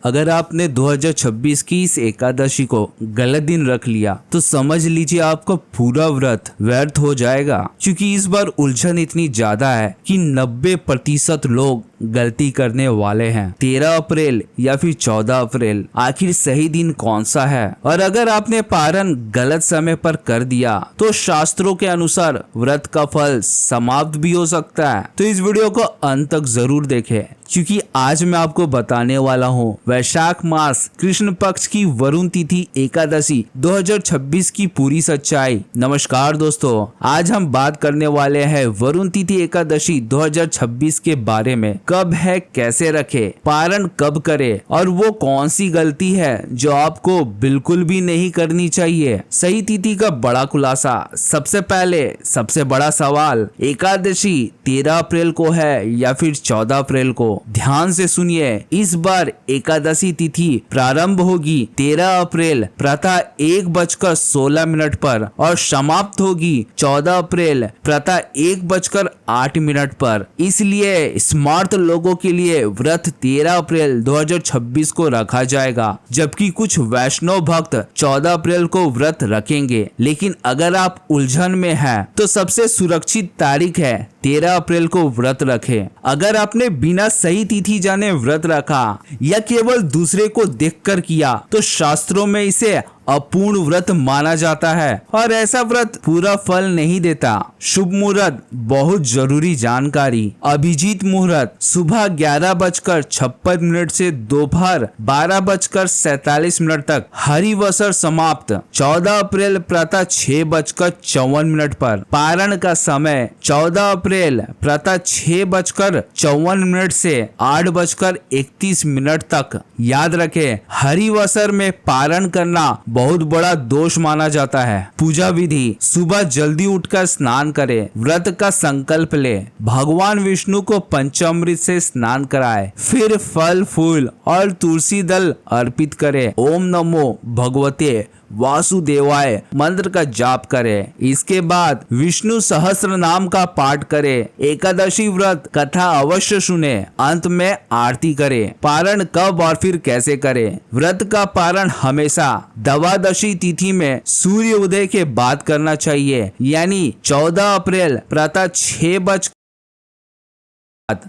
अगर आपने 2026 की इस एकादशी को गलत दिन रख लिया तो समझ लीजिए आपका पूरा व्रत व्यर्थ हो जाएगा, क्योंकि इस बार उलझन इतनी ज्यादा है कि 90% लोग गलती करने वाले हैं। 13 अप्रैल या फिर 14 अप्रैल, आखिर सही दिन कौन सा है? और अगर आपने पारण गलत समय पर कर दिया तो शास्त्रों के अनुसार व्रत का फल समाप्त भी हो सकता है। तो इस वीडियो को अंत तक जरूर देखें, क्योंकि आज मैं आपको बताने वाला हूँ वैशाख मास कृष्ण पक्ष की वरुण तिथि एकादशी 2026 की पूरी सच्चाई। नमस्कार दोस्तों, आज हम बात करने वाले हैं वरुण तिथि एकादशी 2026 के बारे में। कब है, कैसे रखे, पारण कब करे और वो कौन सी गलती है जो आपको बिल्कुल भी नहीं करनी चाहिए। सही तिथि का बड़ा खुलासा। सबसे पहले सबसे बड़ा सवाल, एकादशी 13 अप्रैल को है या फिर 14 अप्रैल को? ध्यान से सुनिए, इस बार एकादशी तिथि प्रारंभ होगी 13 अप्रैल प्रातः 1:16 पर और समाप्त होगी 14 अप्रैल प्रातः 1:08 पर। इसलिए स्मार्ट लोगों के लिए व्रत 13 अप्रैल 2026 को रखा जाएगा, जबकि कुछ वैष्णव भक्त 14 अप्रैल को व्रत रखेंगे। लेकिन अगर आप उलझन में हैं तो सबसे सुरक्षित तारीख है 13 अप्रैल को व्रत रखें। अगर आपने बिना सही तिथि जाने व्रत रखा या केवल दूसरे को देखकर किया तो शास्त्रों में इसे अपूर्ण व्रत माना जाता है और ऐसा व्रत पूरा फल नहीं देता। शुभ मुहूर्त, बहुत जरूरी जानकारी। अभिजीत मुहूर्त सुबह 11:56 से दोपहर 12:47 तक। हरिवसर समाप्त 14 अप्रैल प्रातः 6:54 पर। पारण का समय 14 अप्रैल प्रातः 6:54 से 8:31 तक। याद रखें, हरिवसर में पारण करना बहुत बड़ा दोष माना जाता है। पूजा विधि, सुबह जल्दी उठकर स्नान करें, व्रत का संकल्प ले, भगवान विष्णु को पंचामृत से स्नान कराए, फिर फल फूल और तुलसी दल अर्पित करें। ओम नमो भगवते वासुदेवाय मंत्र का जाप करें। इसके बाद विष्णु सहस्त्र नाम का पाठ करें। एकादशी व्रत कथा अवश्य सुने। अंत में आरती करें। पारण कब और फिर कैसे करें? व्रत का पारण हमेशा द्वादशी तिथि में सूर्य उदय के बाद करना चाहिए, यानी 14 अप्रैल प्रातः 6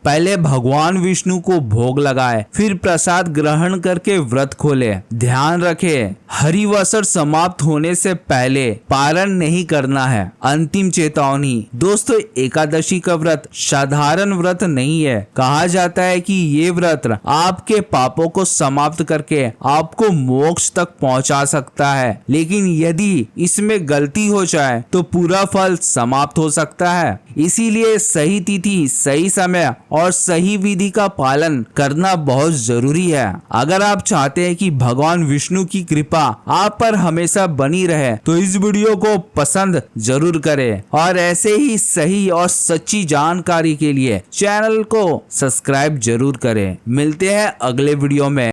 पहले भगवान विष्णु को भोग लगाए, फिर प्रसाद ग्रहण करके व्रत खोले। ध्यान रखें, हरिवसर समाप्त होने से पहले पारण नहीं करना है। अंतिम चेतावनी दोस्तों, एकादशी का व्रत साधारण व्रत नहीं है। कहा जाता है कि ये व्रत आपके पापों को समाप्त करके आपको मोक्ष तक पहुंचा सकता है, लेकिन यदि इसमें गलती हो जाए तो पूरा फल समाप्त हो सकता है। इसीलिए सही तिथि, सही समय और सही विधि का पालन करना बहुत जरूरी है। अगर आप चाहते हैं कि भगवान विष्णु की कृपा आप पर हमेशा बनी रहे तो इस वीडियो को पसंद जरूर करें और ऐसे ही सही और सच्ची जानकारी के लिए चैनल को सब्सक्राइब जरूर करें। मिलते हैं अगले वीडियो में।